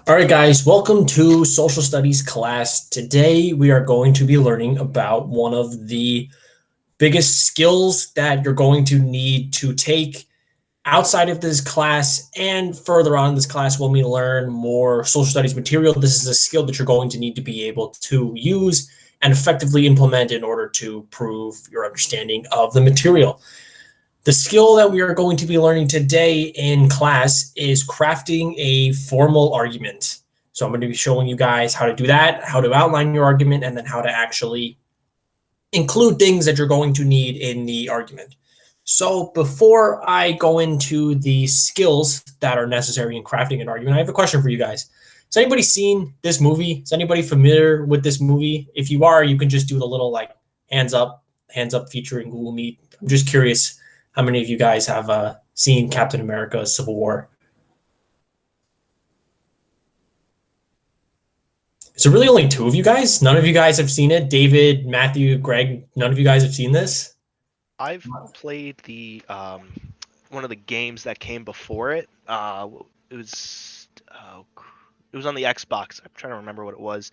All right, guys, welcome to Social Studies class. Today, we are going to be learning about one of the biggest skills that you're going to need to take outside of this class and further on in this class when we learn more social studies material. This is a skill that you're going to need to be able to use and effectively implement in order to prove your understanding of the material. The skill that we are going to be learning today in class is crafting a formal argument. So I'm going to be showing you guys how to do that, how to outline your argument, and then how to actually include things that you're going to need in the argument. So before I go into the skills that are necessary in crafting an argument, I have a question for you guys. Has anybody seen this movie? Is anybody familiar with this movie? If you are, you can just do the little like hands up feature in Google Meet. I'm just curious how many of you guys have seen Captain America: Civil War? Is there really only two of you guys? None of you guys have seen it? David, Matthew, Greg, none of you guys have seen this? I've played the one of the games that came before it. It was it was on the Xbox. I'm trying to remember what it was.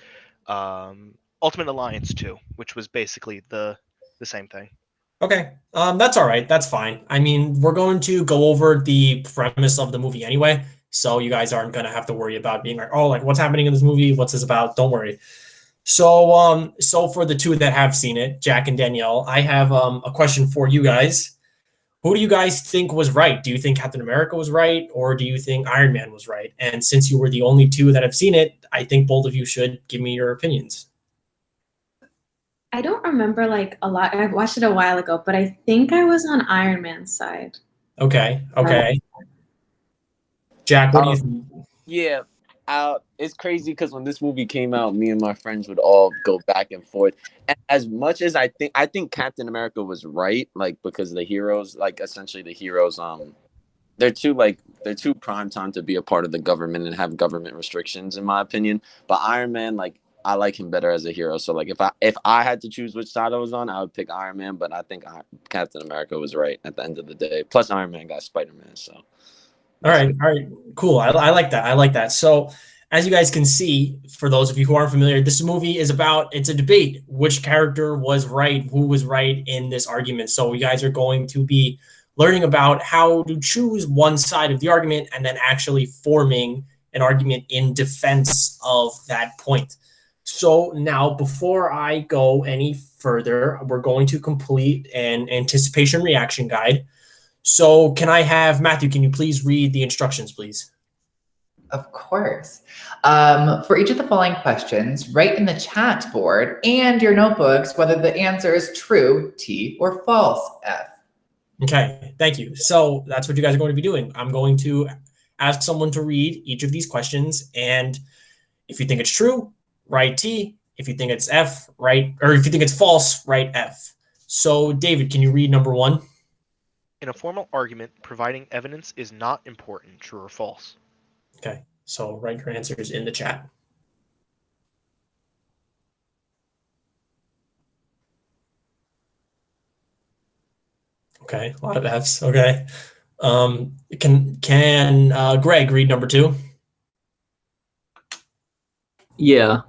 Ultimate Alliance 2, which was basically the same thing. Okay, that's all right. That's fine. I mean, we're going to go over the premise of the movie anyway, so you guys aren't gonna have to worry about being like, oh, like what's happening in this movie? What's this about? Don't worry. So for the two that have seen it, Jack and Danielle, I have a question for you guys. Who do you guys think was right? Do you think Captain America was right, or do you think Iron Man was right? And since you were the only two that have seen it, I think both of you should give me your opinions. I don't remember like a lot. I watched it a while ago, but I think I was on Iron Man's side. Okay. Jack, what do you think? Yeah, it's crazy because when this movie came out, me and my friends would all go back and forth. And as much as I think Captain America was right, like because the heroes, like essentially the heroes, they're too prime time to be a part of the government and have government restrictions, in my opinion. But Iron Man, like I like him better as a hero. So like if I had to choose which side I was on, I would pick Iron Man. But I think Captain America was right at the end of the day. Plus Iron Man got Spider-Man, so. All right, cool. I like that. I like that. So, as you guys can see, for those of you who aren't familiar, this movie is about it's a debate. Which character was right? Who was right in this argument? So, you guys are going to be learning about how to choose one side of the argument and then actually forming an argument in defense of that point. So, now before I go any further, we're going to complete an anticipation reaction guide. So can I have Matthew, can you please read the instructions, please? Of course. For each of the following questions, write in the chat board and your notebooks whether the answer is true, T, or false, F. Okay, thank you. So that's what you guys are going to be doing. I'm going to ask someone to read each of these questions, and if you think it's true, write T. If you think it's F, write, or if you think it's false, write F. So David, can you read number one? In a formal argument, providing evidence is not important, true or false. Okay, so write your answers in the chat. Okay, a lot of Fs. Okay. Can Greg read number two? Yeah.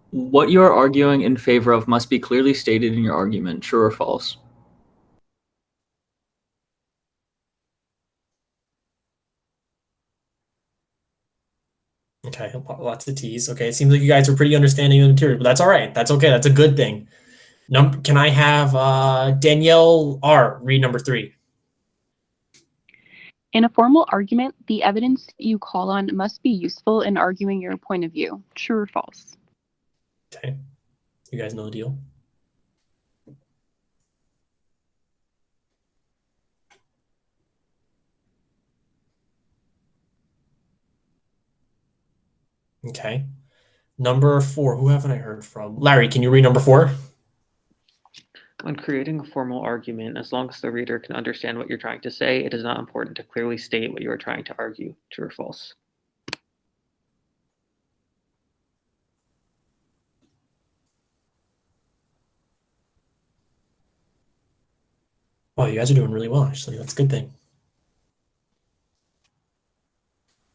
What you are arguing in favor of must be clearly stated in your argument, true or false. Okay, lots of T's. Okay, it seems like you guys are pretty understanding of the material, but that's all right. That's okay. That's a good thing. Can I have Danielle R. read number three? In a formal argument, the evidence you call on must be useful in arguing your point of view. True or false? Okay, you guys know the deal. Okay. Number four, who haven't I heard from? Larry, can you read number four? When creating a formal argument, as long as the reader can understand what you're trying to say, it is not important to clearly state what you are trying to argue, true or false. Oh, you guys are doing really well, actually. That's a good thing.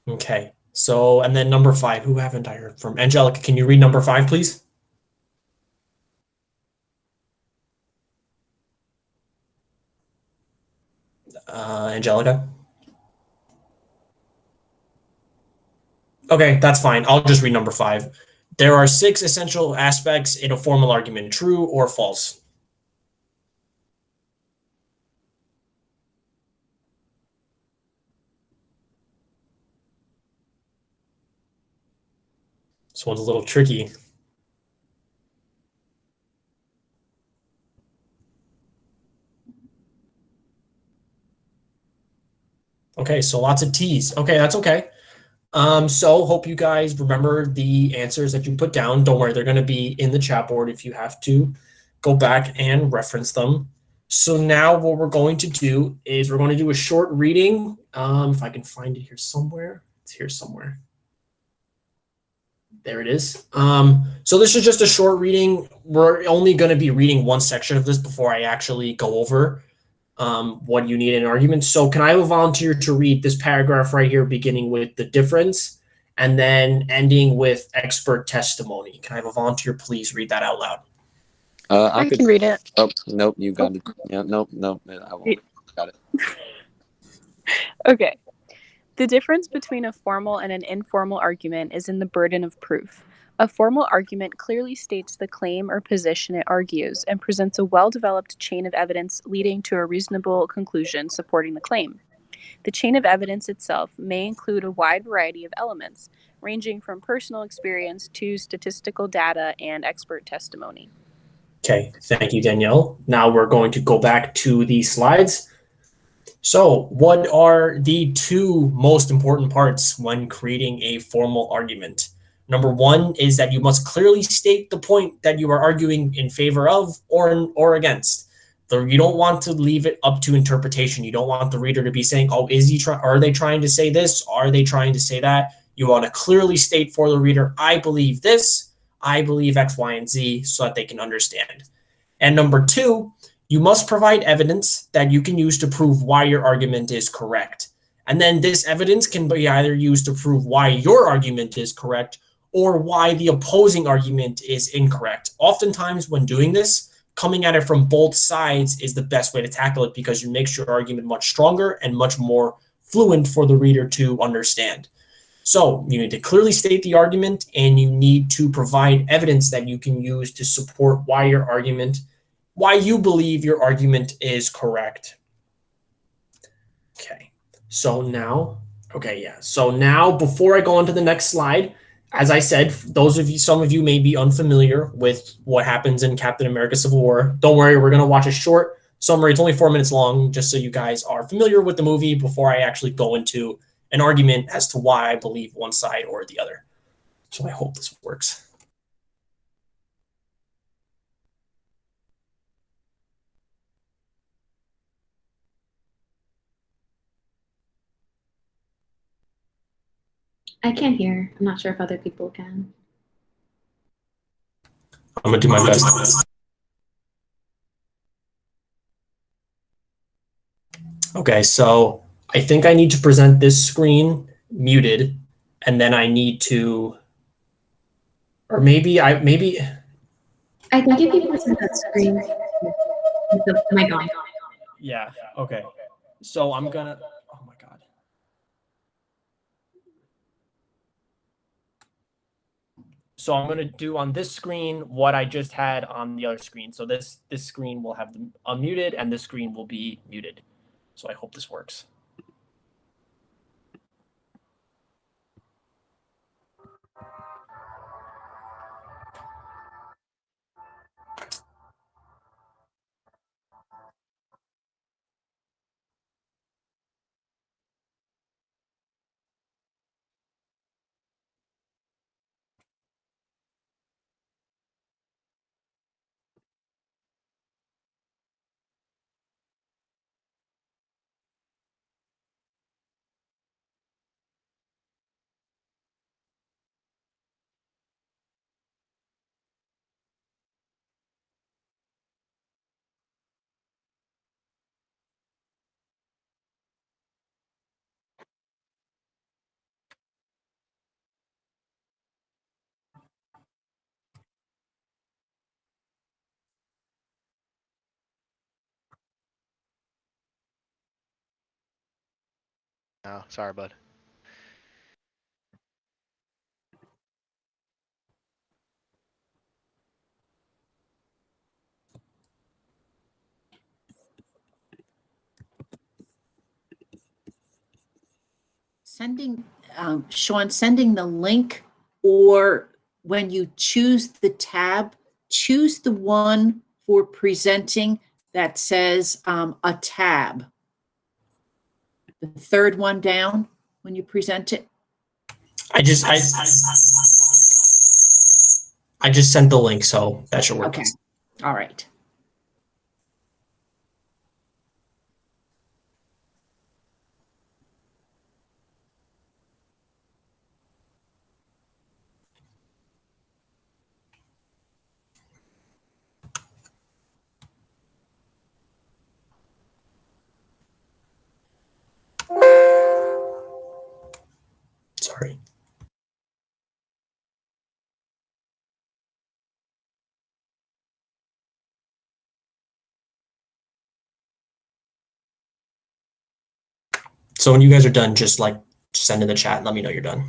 Okay, So, and then number 5, who haven't I heard from? Angelica, can you read number 5, please? Angelica? Okay, that's fine. I'll just read number 5. There are 6 essential aspects in a formal argument, true or false. This one's a little tricky. Okay, so lots of T's. Okay, that's okay. So hope you guys remember the answers that you put down. Don't worry, they're going to be in the chat board if you have to go back and reference them. So now what we're going to do is we're going to do a short reading. If I can find it here somewhere. It's here somewhere. There it is. So this is just a short reading. We're only going to be reading one section of this before I actually go over what you need in an argument. So can I have a volunteer to read this paragraph right here, beginning with the difference and then ending with expert testimony? Can I have a volunteer please read that out loud? I can read it. Oh, nope, you got it. Yeah, nope, I won't. Got it. Okay. The difference between a formal and an informal argument is in the burden of proof. A formal argument clearly states the claim or position it argues and presents a well-developed chain of evidence leading to a reasonable conclusion supporting the claim. The chain of evidence itself may include a wide variety of elements, ranging from personal experience to statistical data and expert testimony. Okay, thank you, Danielle. Now we're going to go back to the slides. So what are the 2 most important parts when creating a formal argument? Number 1 is that you must clearly state the point that you are arguing in favor of or against. You don't want to leave it up to interpretation. You don't want the reader to be saying, "Oh, are they trying to say this? Are they trying to say that?" You want to clearly state for the reader, "I believe this. I believe X, Y, and Z," so that they can understand. And number 2, you must provide evidence that you can use to prove why your argument is correct. And then this evidence can be either used to prove why your argument is correct or why the opposing argument is incorrect. Oftentimes when doing this, coming at it from both sides is the best way to tackle it because you make your argument much stronger and much more fluent for the reader to understand. So you need to clearly state the argument and you need to provide evidence that you can use to support why you believe your argument is correct. Okay, so now, So now before I go on to the next slide, as I said, some of you may be unfamiliar with what happens in Captain America Civil War. Don't worry, we're going to watch a short summary. It's only 4 minutes long, just so you guys are familiar with the movie before I actually go into an argument as to why I believe one side or the other. So I hope this works. I can't hear. I'm not sure if other people can. I'm going to do my best. Okay, so I think I need to present this screen muted, and then I need to, or maybe I think if you present that screen with the mic on. Yeah, okay. So I'm gonna, oh my God. So I'm gonna do on this screen what I just had on the other screen. So this screen will have them unmuted and this screen will be muted. So I hope this works. No, sorry, bud. Sending, Sean, sending the link, or when you choose the tab, choose the one for presenting that says a tab. The third one down when you present it. I just sent the link, so that should work. Okay. All right. Sorry. So when you guys are done, just like send in the chat and let me know you're done.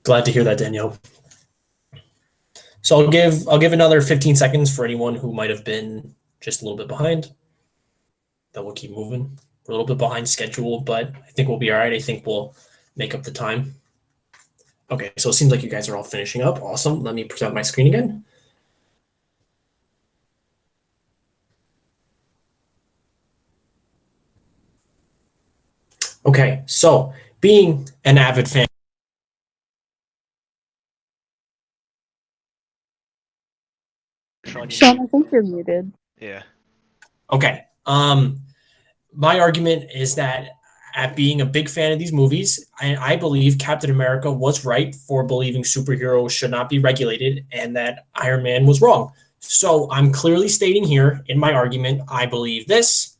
Glad to hear that, Danielle. So I'll give another 15 seconds for anyone who might have been just a little bit behind. Then we'll keep moving. We're a little bit behind schedule, but I think we'll be all right. I think we'll make up the time. Okay, so it seems like you guys are all finishing up. Awesome. Let me present my screen again. Okay, so being an avid fan. Sean, I think you're muted. Yeah. Okay. My argument is that at being a big fan of these movies, I believe Captain America was right for believing superheroes should not be regulated and that Iron Man was wrong. So I'm clearly stating here in my argument, I believe this.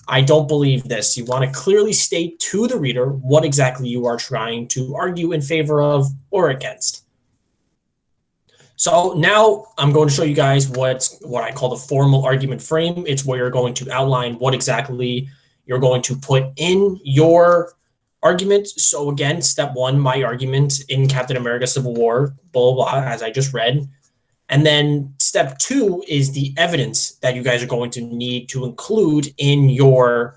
I don't believe this. You want to clearly state to the reader what exactly you are trying to argue in favor of or against. So now I'm going to show you guys what I call the formal argument frame. It's where you're going to outline what exactly you're going to put in your argument. So again, step one, my argument in Captain America Civil War, blah, blah, blah, as I just read. And then step two is the evidence that you guys are going to need to include in your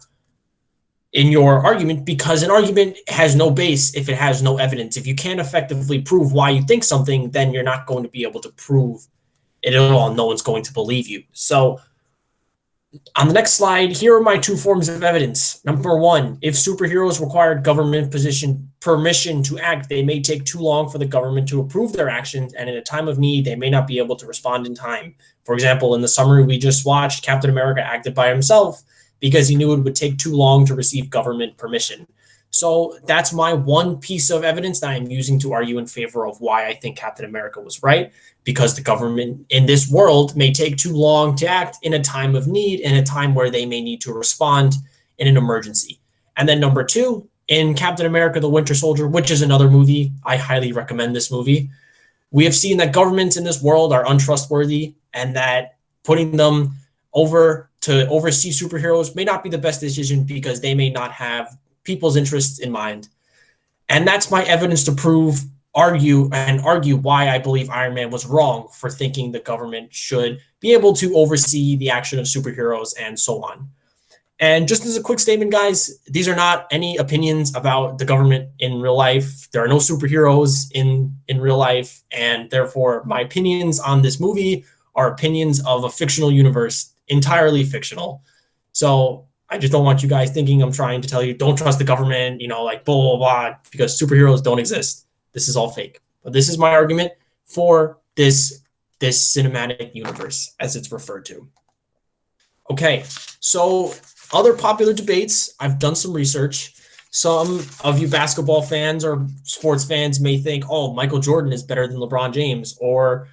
argument, because an argument has no base if it has no evidence. If you can't effectively prove why you think something, then you're not going to be able to prove it at all. No one's going to believe you. So on the next slide, here are my two forms of evidence. Number one, if superheroes required government permission to act, they may take too long for the government to approve their actions, and in a time of need, they may not be able to respond in time. For example, in the summary we just watched, Captain America acted by himself because he knew it would take too long to receive government permission. So that's my one piece of evidence that I'm using to argue in favor of why I think Captain America was right, because the government in this world may take too long to act in a time of need, in a time where they may need to respond in an emergency. And then number two, in Captain America, the Winter Soldier, which is another movie, I highly recommend this movie. We have seen that governments in this world are untrustworthy, and that putting them over to oversee superheroes may not be the best decision because they may not have people's interests in mind. And that's my evidence to argue why I believe Iron Man was wrong for thinking the government should be able to oversee the action of superheroes and so on. And just as a quick statement, guys, these are not any opinions about the government in real life. There are no superheroes in real life, and therefore my opinions on this movie are opinions of a fictional universe, entirely fictional. So I just don't want you guys thinking I'm trying to tell you don't trust the government, like blah, blah, blah, because superheroes don't exist. This is all fake. But this is my argument for this cinematic universe, as it's referred to. Okay, so other popular debates, I've done some research. Some of you basketball fans or sports fans may think, oh, Michael Jordan is better than LeBron James. Or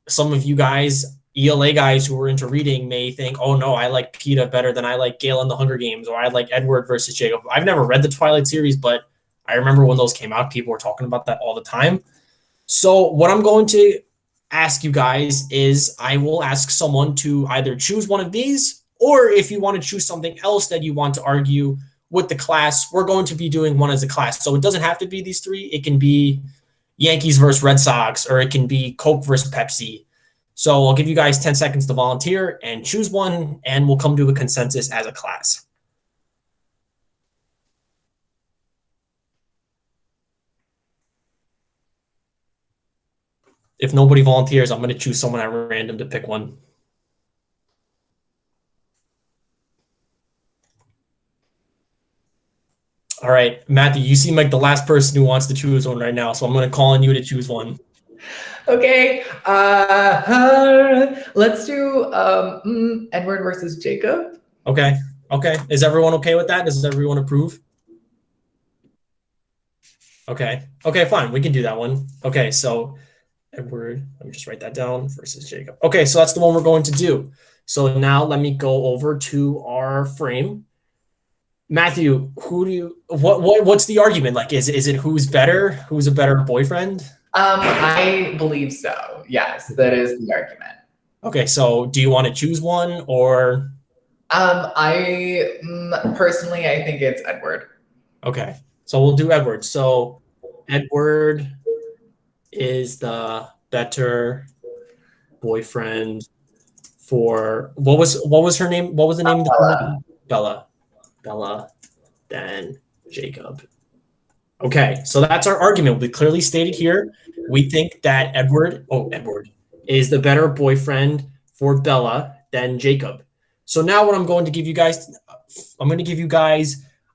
some of you guys, ELA guys who are into reading, may think, oh no, I like PETA better than I like Gale in the Hunger Games, or I like Edward versus Jacob. I've never read the Twilight series, but I remember when those came out, people were talking about that all the time. So what I'm going to ask you guys is I will ask someone to either choose one of these, or if you want to choose something else that you want to argue with the class, we're going to be doing one as a class. So it doesn't have to be these three. It can be Yankees versus Red Sox, or it can be Coke versus Pepsi. So I'll give you guys 10 seconds to volunteer and choose one, and we'll come to a consensus as a class. If nobody volunteers, I'm going to choose someone at random to pick one. All right, Matthew, you seem like the last person who wants to choose one right now, so I'm going to call on you to choose one. Okay, let's do Edward versus Jacob. Okay. Is everyone okay with that? Does everyone approve? Okay, fine. We can do that one. Okay, so Edward, let me just write that down, versus Jacob. Okay, so that's the one we're going to do. So now let me go over to our frame. Matthew, what's the argument? Like, is it who's better? Who's a better boyfriend? I believe so. Yes, that is the argument. Okay, so do you want to choose one, or? I personally, I think it's Edward. Okay, so we'll do Edward. So Edward is the better boyfriend for what was her name? What was the name of the woman? Bella. Bella than Jacob. Okay, so that's our argument. We clearly stated here. We think that Edward is the better boyfriend for Bella than Jacob. So now what I'm going to give you guys,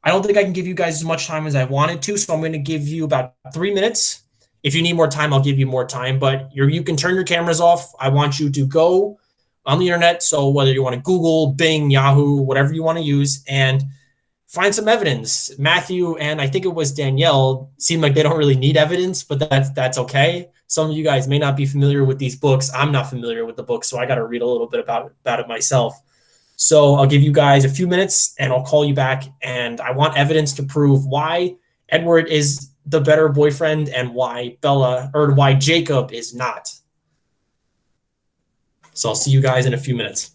I don't think I can give you guys as much time as I wanted to, so I'm going to give you about 3 minutes. If you need more time, I'll give you more time, but you can turn your cameras off. I want you to go on the internet, so whether you want to Google, Bing, Yahoo, whatever you want to use, and find some evidence. Matthew and I think it was Danielle seem like they don't really need evidence, but that's okay. Some of you guys may not be familiar with these books. I'm not familiar with the book, so I got to read a little bit about it myself. So I'll give you guys a few minutes and I'll call you back. And I want evidence to prove why Edward is the better boyfriend and why why Jacob is not. So I'll see you guys in a few minutes.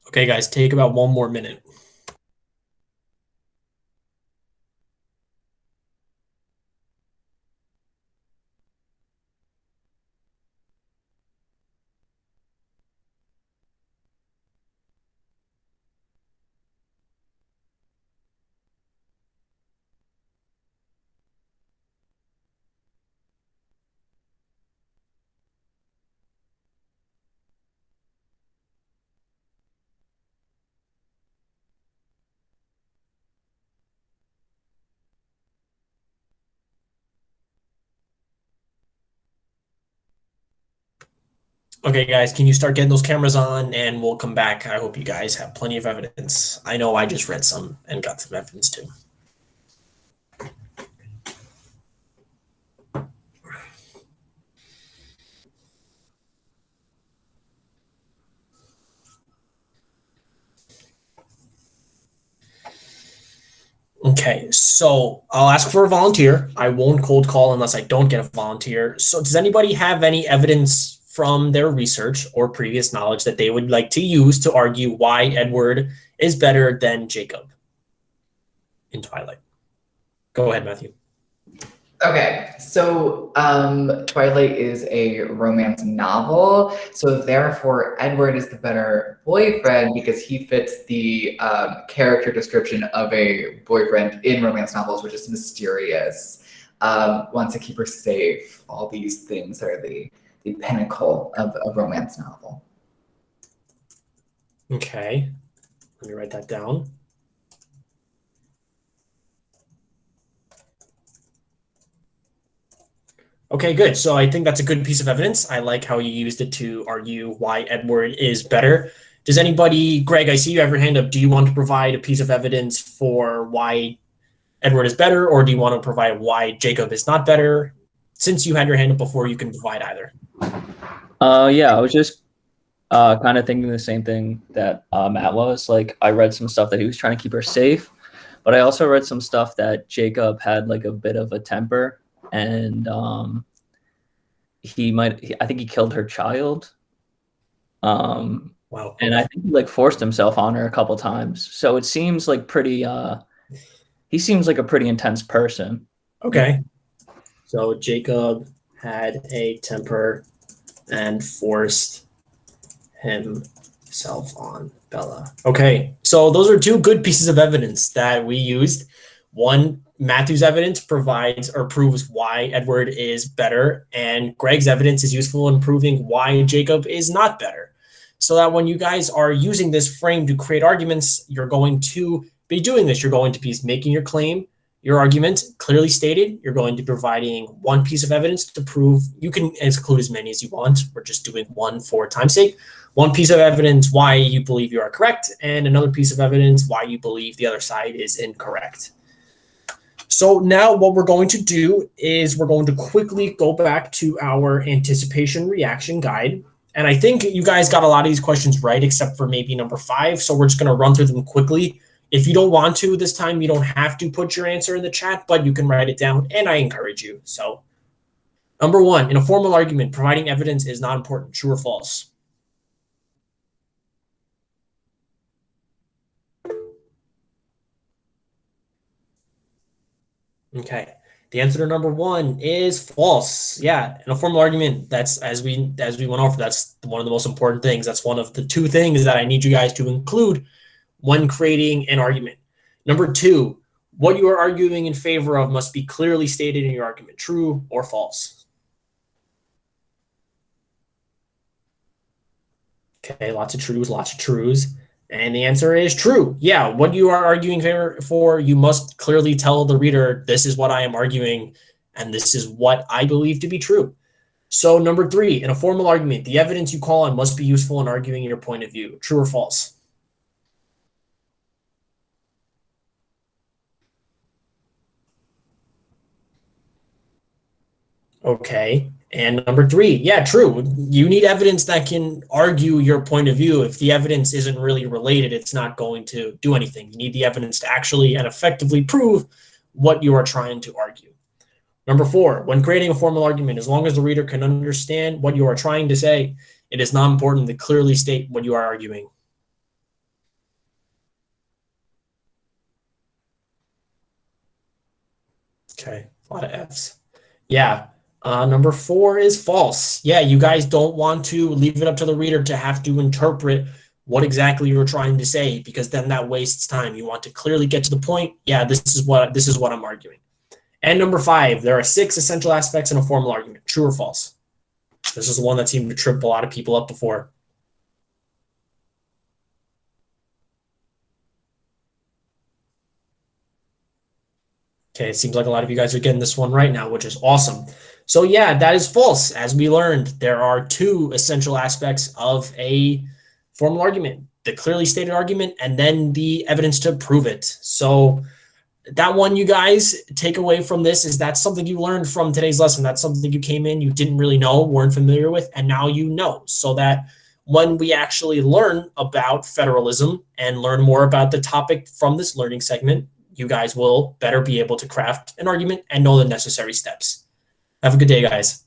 Okay, guys, take about 1 more minute. Okay, guys, can you start getting those cameras on and we'll come back. I hope you guys have plenty of evidence. I know I just read some and got some evidence too. Okay, so I'll ask for a volunteer. I won't cold call unless I don't get a volunteer. So does anybody have any evidence from their research or previous knowledge that they would like to use to argue why Edward is better than Jacob in Twilight? Go ahead, Matthew. Okay, so Twilight is a romance novel, so therefore Edward is the better boyfriend because he fits the character description of a boyfriend in romance novels, which is mysterious, wants to keep her safe. All these things are the pinnacle of a romance novel. Okay, let me write that down. Okay, good. So I think that's a good piece of evidence. I like how you used it to argue why Edward is better. Does anybody, Greg, I see you have your hand up. Do you want to provide a piece of evidence for why Edward is better, or do you want to provide why Jacob is not better? Since you had your hand up before, you can provide either. Yeah, I was just kind of thinking the same thing that Matt was. Like, I read some stuff that he was trying to keep her safe, but I also read some stuff that Jacob had like a bit of a temper, and I think he killed her child. Wow. And I think he like forced himself on her a couple times. So it seems like he seems like a pretty intense person. Okay. So Jacob had a temper and forced himself on Bella. Okay. So those are two good pieces of evidence that we used. One, Matthew's evidence provides or proves why Edward is better, and Greg's evidence is useful in proving why Jacob is not better. So that when you guys are using this frame to create arguments, you're going to be doing this. You're going to be making your claim, your argument clearly stated. You're going to be providing one piece of evidence to prove. You can include as many as you want. We're just doing one for time's sake. One piece of evidence why you believe you are correct, and another piece of evidence why you believe the other side is incorrect. So now what we're going to do is we're going to quickly go back to our anticipation reaction guide. And I think you guys got a lot of these questions right, except for maybe number 5. So we're just going to run through them quickly. If you don't want to this time, you don't have to put your answer in the chat, but you can write it down, and I encourage you. So number 1, in a formal argument, providing evidence is not important. True or false? Okay. The answer to number 1 is false. Yeah, in a formal argument, that's as we went over, that's one of the most important things. That's one of the 2 things that I need you guys to include when creating an argument. Number 2, what you are arguing in favor of must be clearly stated in your argument. True or false? Okay, lots of trues, lots of trues. And the answer is true. Yeah, what you are arguing for, you must clearly tell the reader, this is what I am arguing, and this is what I believe to be true. So number 3, in a formal argument, the evidence you call on must be useful in arguing your point of view. True or false? Okay. And number 3, yeah, true. You need evidence that can argue your point of view. If the evidence isn't really related, it's not going to do anything. You need the evidence to actually and effectively prove what you are trying to argue. Number 4, when creating a formal argument, as long as the reader can understand what you are trying to say, it is not important to clearly state what you are arguing. Okay, a lot of Fs. Yeah. Number 4 is false. Yeah, you guys don't want to leave it up to the reader to have to interpret what exactly you're trying to say, because then that wastes time. You want to clearly get to the point. Yeah, this is what I'm arguing. And number 5, there are 6 essential aspects in a formal argument. True or false? This is the one that seemed to trip a lot of people up before. Okay, it seems like a lot of you guys are getting this one right now, which is awesome. So yeah, that is false. As we learned, there are 2 essential aspects of a formal argument: the clearly stated argument and then the evidence to prove it. So that one you guys take away from this is that's something you learned from today's lesson. That's something you came in, you didn't really know, weren't familiar with, and now you know. So that when we actually learn about federalism and learn more about the topic from this learning segment, you guys will better be able to craft an argument and know the necessary steps. Have a good day, guys.